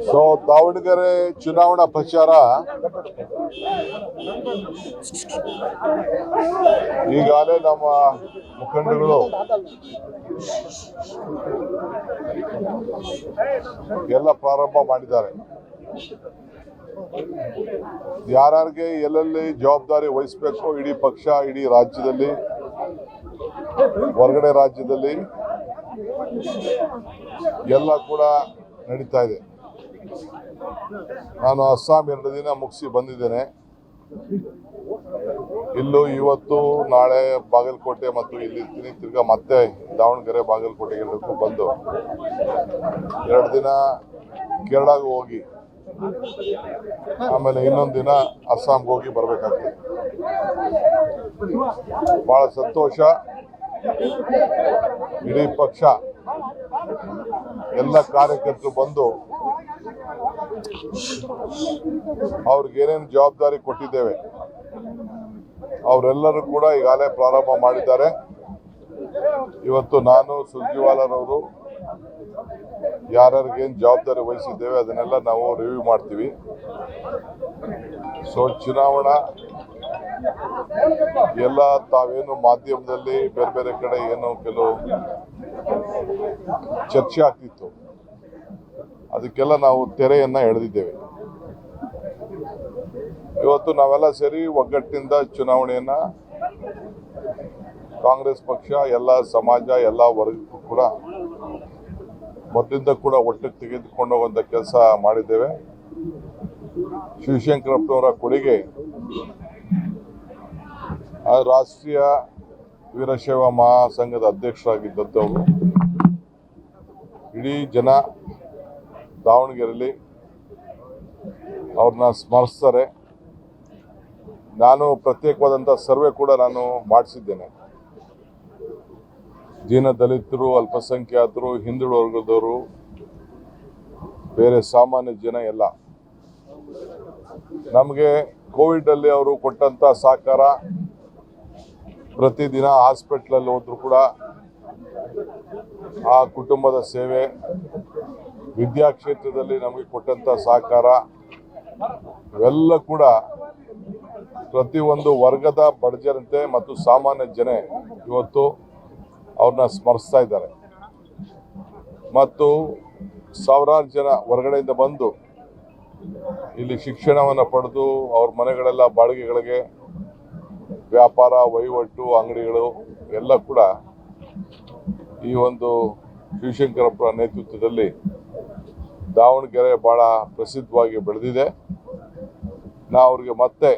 So Davanagere ಚುನಾವಣಾ ಪ್ರಚಾರ ಈಗಾಗಲೇ ನಮ್ಮ ಮುಖಂಡಗಳು ಎಲ್ಲ ಪ್ರಾರಂಭ ಮಾಡಿದ್ದಾರೆ. ಯಾರ್ಯಾರಿಗೆ ಎಲ್ಲೆಲ್ಲಿ ಜವಾಬ್ದಾರಿ ವಹಿಸಬೇಕು ಇಡೀ ಪಕ್ಷ, ಇಡೀ ರಾಜ್ಯದಲ್ಲಿ, ಹೊರಗಡೆ ರಾಜ್ಯದಲ್ಲಿ ಎಲ್ಲ ಕೂಡ ನಡೀತಾ ಇದೆ. ನಾನು ಅಸ್ಸಾಂ 2 ದಿನ ಮುಗಿಸಿ ಬಂದಿದ್ದೇನೆ. ಇಲ್ಲೂ ಇವತ್ತು ನಾಳೆ ಬಾಗಲಕೋಟೆ ಮತ್ತು ಇಲ್ಲಿರ್ತೀನಿ. ತಿರ್ಗಾ ಮತ್ತೆ ದಾವಣಗೆರೆ ಬಾಗಲಕೋಟೆ ಎಲ್ಲಕ್ಕೂ ಬಂದು 2 ದಿನ ಕೇರಳಗೆ ಹೋಗಿ ಆಮೇಲೆ ಇನ್ನೊಂದು ದಿನ ಅಸ್ಸಾಂಗೆ ಹೋಗಿ ಬರಬೇಕಾಗ್ತದೆ. ಬಹಳ ಸಂತೋಷ. ಇಡೀ ಪಕ್ಷ ಎಲ್ಲ ಕಾರ್ಯಕರ್ತರು ಬಂದು ಅವ್ರಿಗೇನೇನು ಜವಾಬ್ದಾರಿ ಕೊಟ್ಟಿದ್ದೇವೆ ಅವರೆಲ್ಲರೂ ಕೂಡ ಈಗಾಗಲೇ ಪ್ರಾರಂಭ ಮಾಡಿದ್ದಾರೆ. ಇವತ್ತು ನಾನು ಸುರ್ಜೇವಾಲಾರವರು ಯಾರ್ಯಾರಿಗೇನು ಜವಾಬ್ದಾರಿ ವಹಿಸಿದ್ದೇವೆ ಅದನ್ನೆಲ್ಲ ನಾವು ರಿವ್ಯೂ ಮಾಡ್ತೀವಿ. ಸೊ ಚುನಾವಣಾ ಎಲ್ಲ ತಾವೇನು ಮಾಧ್ಯಮದಲ್ಲಿ ಬೇರೆ ಬೇರೆ ಕಡೆ ಏನು ಕೆಲವು ಚರ್ಚೆ ಆಗ್ತಿತ್ತು ಅದಕ್ಕೆಲ್ಲ ನಾವು ತೆರೆಯನ್ನ ಎಳೆದಿದ್ದೇವೆ. ಇವತ್ತು ನಾವೆಲ್ಲ ಸೇರಿ ಒಗ್ಗಟ್ಟಿನಿಂದ ಚುನಾವಣೆಯನ್ನ ಕಾಂಗ್ರೆಸ್ ಪಕ್ಷ ಎಲ್ಲ ಸಮಾಜ ಎಲ್ಲ ವರ್ಗಕ್ಕೂ ಕೂಡ ಮೊದಲಿಂದ ಕೂಡ ಒಟ್ಟಿಗೆ ತೆಗೆದುಕೊಂಡು ಹೋಗುವಂತ ಕೆಲಸ ಮಾಡಿದ್ದೇವೆ. ಶಿವಶಂಕರಪ್ಪನವರ ಕೊಡುಗೆ ರಾಷ್ಟ್ರೀಯ ವೀರಶೈವ ಮಹಾಸಂಘದ ಅಧ್ಯಕ್ಷರಾಗಿದ್ದವರು. ಇಡೀ ಜನ ದಾವಣಗೆರೆಯಲ್ಲಿ ಅವ್ರನ್ನ ಸ್ಮರಿಸ್ತಾರೆ. ನಾನು ಪ್ರತ್ಯೇಕವಾದಂಥ ಸರ್ವೆ ಕೂಡ ನಾನು ಮಾಡಿಸಿದ್ದೇನೆ. ದೀನ ದಲಿತರು, ಅಲ್ಪಸಂಖ್ಯಾತರು, ಹಿಂದುಳಿದ ವರ್ಗದವರು, ಬೇರೆ ಸಾಮಾನ್ಯ ಜನ ಎಲ್ಲ ನಮಗೆ ಕೋವಿಡ್ ಅಲ್ಲಿ ಅವರು ಕೊಟ್ಟಂತ ಸಹಕಾರ, ಪ್ರತಿದಿನ ಹಾಸ್ಪಿಟ್ಲಲ್ಲಿ ಹೋದ್ರು ಕೂಡ ಆ ಕುಟುಂಬದ ಸೇವೆ, ವಿದ್ಯಾಕ್ಷೇತ್ರದಲ್ಲಿ ನಮಗೆ ಕೊಟ್ಟಂತ ಸಹಕಾರ ಇವೆಲ್ಲ ಕೂಡ ಪ್ರತಿಯೊಂದು ವರ್ಗದ ಬಡಜನತೆ ಮತ್ತು ಸಾಮಾನ್ಯ ಜನ ಇವತ್ತು ಅವ್ರನ್ನ ಸ್ಮರಿಸ್ತಾ ಇದ್ದಾರೆ. ಮತ್ತು ಸಾವಿರಾರು ಜನ ಹೊರಗಡೆಯಿಂದ ಬಂದು ಇಲ್ಲಿ ಶಿಕ್ಷಣವನ್ನು ಪಡೆದು ಅವ್ರ ಮನೆಗಳೆಲ್ಲ ಬಾಡಿಗೆಗಳಿಗೆ ವ್ಯಾಪಾರ ವಹಿವಾಟು ಅಂಗಡಿಗಳು ಎಲ್ಲ ಕೂಡ ಈ ಒಂದು ಶಿವಶಂಕರಪ್ಪರ ನೇತೃತ್ವದಲ್ಲಿ ದಾವಣಗೆರೆ ಬಹಳ ಪ್ರಸಿದ್ಧವಾಗಿ ಬೆಳೆದಿದೆ. ನಾವು ಅವ್ರಿಗೆ ಮತ್ತೆ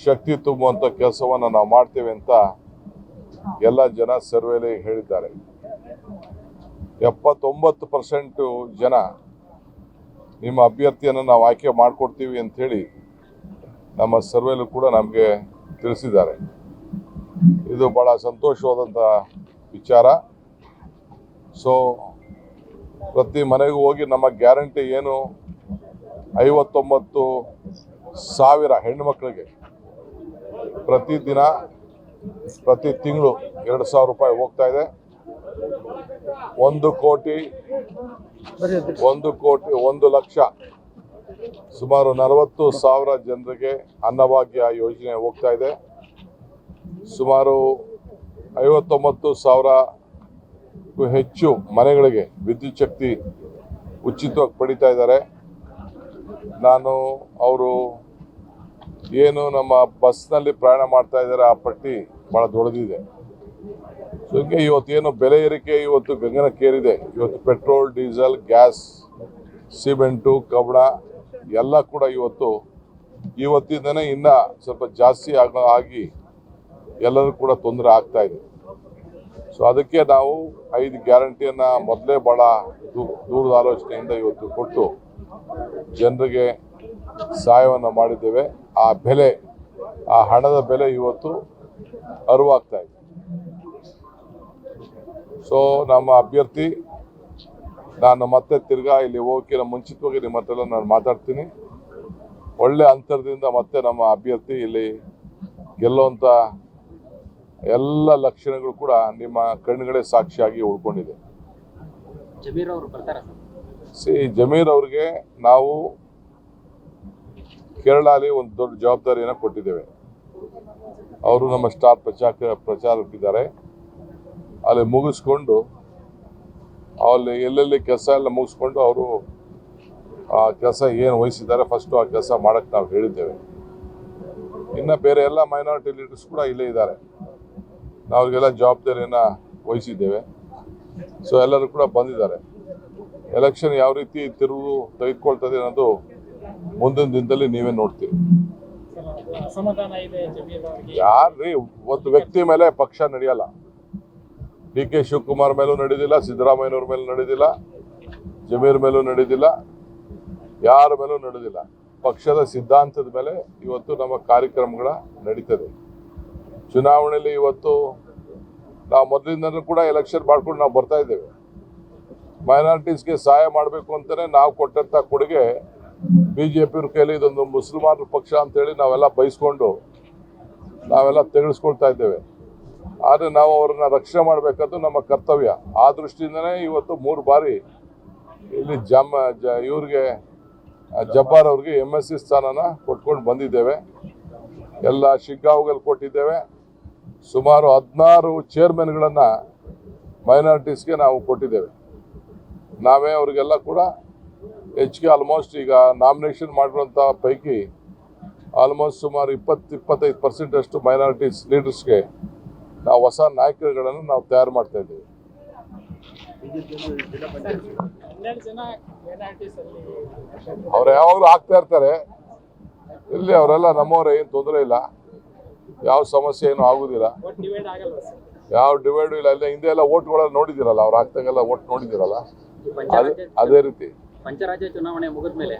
ಶಕ್ತಿ ತುಂಬುವಂಥ ಕೆಲಸವನ್ನು ನಾವು ಮಾಡ್ತೇವೆ ಅಂತ ಎಲ್ಲ ಜನ ಸರ್ವೆಲಿ ಹೇಳಿದ್ದಾರೆ. 79% ಜನ ನಿಮ್ಮ ಅಭ್ಯರ್ಥಿಯನ್ನು ನಾವು ಆಯ್ಕೆ ಮಾಡಿಕೊಡ್ತೀವಿ ಅಂಥೇಳಿ ನಮ್ಮ ಸರ್ವೆಲೂ ಕೂಡ ನಮಗೆ ತಿಳಿಸಿದ್ದಾರೆ. ಇದು ಬಹಳ ಸಂತೋಷವಾದಂಥ ವಿಚಾರ. ಸೊ ಪ್ರತಿ ಮನೆಗೂ ಹೋಗಿ ನಮ್ಮ ಗ್ಯಾರಂಟಿ ಏನು 59,000 ಹೆಣ್ಣುಮಕ್ಕಳಿಗೆ ಪ್ರತಿದಿನ ಪ್ರತಿ ತಿಂಗಳು 2,000 ರೂಪಾಯಿ ಹೋಗ್ತಾ ಇದೆ. 1 ಕೋಟಿ 1 ಲಕ್ಷ ಸುಮಾರು 40,000 ಜನರಿಗೆ ಅನ್ನಭಾಗ್ಯ ಯೋಜನೆ ಹೋಗ್ತಾ ಇದೆ. ಸುಮಾರು 59,000ಕ್ಕೂ ಹೆಚ್ಚು ಮನೆಗಳಿಗೆ ವಿದ್ಯುತ್ ಶಕ್ತಿ ಉಚಿತವಾಗಿ ಪಡಿತಾ ಇದ್ದಾರೆ. ನಾನು ಅವರು ಏನು ನಮ್ಮ ಬಸ್ನಲ್ಲಿ ಪ್ರಯಾಣ ಮಾಡ್ತಾ ಇದ್ದಾರೆ ಆ ಪಟ್ಟಿ ಭಾಳ ದೊಡ್ಡದಿದೆ. ಸೊ ಹೀಗೆ ಇವತ್ತೇನು ಬೆಲೆ ಏರಿಕೆ ಇವತ್ತು ಗಗನಕ್ಕೇರಿದೆ. ಇವತ್ತು ಪೆಟ್ರೋಲ್, ಡೀಸೆಲ್, ಗ್ಯಾಸ್, ಸಿಮೆಂಟು, ಕಬ್ಬಣ ಎಲ್ಲ ಕೂಡ ಇವತ್ತಿಂದನೇ ಇನ್ನ ಸ್ವಲ್ಪ ಜಾಸ್ತಿ ಆಗಿ ಎಲ್ಲರೂ ಕೂಡ ತೊಂದರೆ ಆಗ್ತಾ ಇದೆ. ಸೊ ಅದಕ್ಕೆ ನಾವು 5 ಗ್ಯಾರಂಟಿಯನ್ನು ಮೊದಲೇ ಭಾಳ ದೂರದ ಆಲೋಚನೆಯಿಂದ ಇವತ್ತು ಕೊಟ್ಟು ಜನರಿಗೆ ಸಹಾಯವನ್ನು ಮಾಡಿದ್ದೇವೆ. ಆ ಬೆಲೆ, ಆ ಹಣದ ಬೆಲೆ ಇವತ್ತು ಅರಿವಾಗ್ತಾ ಇದೆ. ಸೊ ನಮ್ಮ ಅಭ್ಯರ್ಥಿ ನಾನು ಮತ್ತೆ ತಿರ್ಗಾ ಇಲ್ಲಿ ಹೋಗೋಕ್ಕಿಂತ ಮುಂಚಿತವಾಗಿ ನಿಮ್ಮ ಹತ್ರ ನಾನು ಮಾತಾಡ್ತೀನಿ. ಒಳ್ಳೆ ಅಂತರದಿಂದ ಮತ್ತೆ ನಮ್ಮ ಅಭ್ಯರ್ಥಿ ಇಲ್ಲಿ ಗೆಲ್ಲುವಂಥ ಎಲ್ಲ ಲಕ್ಷಣಗಳು ಕೂಡ ನಿಮ್ಮ ಕಣ್ಣುಗಳೇ ಸಾಕ್ಷಿಯಾಗಿ ಉಳ್ಕೊಂಡಿದೆ. ಜಮೀರ್ ಅವರು ಬರ್ತಾರಾ? ಜಮೀರ್ ಅವ್ರಿಗೆ ನಾವು ಕೇರಳಲ್ಲಿ ಒಂದು ದೊಡ್ಡ ಜವಾಬ್ದಾರಿಯನ್ನು ಕೊಟ್ಟಿದ್ದೇವೆ. ಅವರು ನಮ್ಮ ಸ್ಟಾರ್ ಪ್ರಚಾರಕ್ಕಿದ್ದಾರೆ. ಅಲ್ಲಿ ಮುಗಿಸ್ಕೊಂಡು ಅಲ್ಲಿ ಎಲ್ಲೆಲ್ಲಿ ಕೆಲಸ ಎಲ್ಲ ಮುಗಿಸ್ಕೊಂಡು ಅವರು ಆ ಕೆಲಸ ಏನು ವಹಿಸಿದ್ದಾರೆ ಫಸ್ಟು ಆ ಕೆಲಸ ಮಾಡೋಕ್ಕೆ ನಾವು ಹೇಳಿದ್ದೇವೆ. ಇನ್ನು ಬೇರೆ ಎಲ್ಲ ಮೈನಾರಿಟಿ ಲೀಡರ್ಸ್ ಕೂಡ ಇಲ್ಲೇ ಇದ್ದಾರೆ. ನಾವು ಅವ್ರಿಗೆಲ್ಲ ಜವಾಬ್ದಾರಿಯನ್ನು ವಹಿಸಿದ್ದೇವೆ. ಸೊ ಎಲ್ಲರೂ ಕೂಡ ಬಂದಿದ್ದಾರೆ. ಎಲೆಕ್ಷನ್ ಯಾವ ರೀತಿ ತಿರುವು ತೆಗೆದುಕೊಳ್ತದೆ ಅನ್ನೋದು ಮುಂದಿನ ದಿನದಲ್ಲಿ ನೀವೇ ನೋಡ್ತೀವಿ. ಯಾರ್ರೀ, ಒಂದು ವ್ಯಕ್ತಿ ಮೇಲೆ ಪಕ್ಷ ನಡೆಯಲ್ಲ. ಡಿ ಕೆ ಶಿವಕುಮಾರ್ ಮೇಲೂ ನಡೆದಿಲ್ಲ, ಸಿದ್ದರಾಮಯ್ಯನವ್ರ ಮೇಲೂ ನಡೆದಿಲ್ಲ, ಜಮೀರ್ ಮೇಲೂ ನಡೆದಿಲ್ಲ, ಯಾರ ಮೇಲೂ ನಡೆದಿಲ್ಲ. ಪಕ್ಷದ ಸಿದ್ಧಾಂತದ ಮೇಲೆ ಇವತ್ತು ನಮ್ಮ ಕಾರ್ಯಕ್ರಮಗಳ ನಡೀತದೆ. ಚುನಾವಣೆಯಲ್ಲಿ ಇವತ್ತು ನಾವು ಮೊದಲಿಂದನೂ ಕೂಡ ಎಲೆಕ್ಷನ್ ಮಾಡ್ಕೊಂಡು ನಾವು ಬರ್ತಾ ಇದ್ದೇವೆ. ಮೈನಾರಿಟೀಸ್ಗೆ ಸಹಾಯ ಮಾಡಬೇಕು ಅಂತಲೇ ನಾವು ಕೊಟ್ಟಂಥ ಕೊಡುಗೆ BJP ಕೈಲಿ ಇದೊಂದು ಮುಸಲ್ಮಾನರ ಪಕ್ಷ ಅಂತೇಳಿ ನಾವೆಲ್ಲ ಬಯಸ್ಕೊಂಡು ನಾವೆಲ್ಲ ತೆಗೆದುಕೊಳ್ತಾ ಇದ್ದೇವೆ. ಆದರೆ ನಾವು ಅವ್ರನ್ನ ರಕ್ಷಣೆ ಮಾಡಬೇಕಾದ್ದು ನಮ್ಮ ಕರ್ತವ್ಯ. ಆ ದೃಷ್ಟಿಯಿಂದನೇ ಇವತ್ತು 3 ಬಾರಿ ಇಲ್ಲಿ ಇವ್ರಿಗೆ ಜಬ್ಬಾರ್ ಅವ್ರಿಗೆ MSc ಸ್ಥಾನನ ಕೊಟ್ಕೊಂಡು ಬಂದಿದ್ದೇವೆ. ಎಲ್ಲ ಶಿಗ್ಗಾಂವ್ಗಳಲ್ಲಿ ಕೊಟ್ಟಿದ್ದೇವೆ. ಸುಮಾರು 16 ಚೇರ್ಮನ್ಗಳನ್ನು ಮೈನಾರಿಟೀಸ್ಗೆ ನಾವು ಕೊಟ್ಟಿದ್ದೇವೆ. ನಾವೇ ಅವರಿಗೆಲ್ಲ ಕೂಡ ಹೆಚ್ಚಿಗೆ ಆಲ್ಮೋಸ್ಟ್ ಈಗ ನಾಮಿನೇಷನ್ ಮಾಡಿರುವಂಥ ಪೈಕಿ ಆಲ್ಮೋಸ್ಟ್ ಸುಮಾರು 20-25% ಅಷ್ಟು ಮೈನಾರಿಟೀಸ್ ಲೀಡರ್ಸ್ಗೆ ನಾವು ಹೊಸ ನಾಯಕರುಗಳನ್ನು ನಾವು ತಯಾರು ಮಾಡ್ತಾ ಇದ್ದೀವಿ. ಅವ್ರು ಯಾವಾಗಲೂ ಆಗ್ತಾ ಇರ್ತಾರೆ ಇಲ್ಲಿ. ಅವರೆಲ್ಲ ನಮ್ಮವರೇ, ಏನು ತೊಂದರೆ ಇಲ್ಲ, ಯಾವ ಸಮಸ್ಯೆ ಏನು ಆಗುದಿಲ್ಲ, ಯಾವ ಡಿವೈಡು ಇಲ್ಲ. ಇಲ್ಲ ಹಿಂದೆ ಎಲ್ಲ ಓಟ್ಗಳೆಲ್ಲ ನೋಡಿದಿರಲ್ಲ, ಅವ್ರು ಆಗ್ತಾಗೆಲ್ಲ ಓಟ್ ನೋಡಿದಿರಲ್ಲ, ಅದೇ ರೀತಿ ಪಂಚರಾಜ್ಯ ಚುನಾವಣೆ ಮುಗಿದ ಮೇಲೆ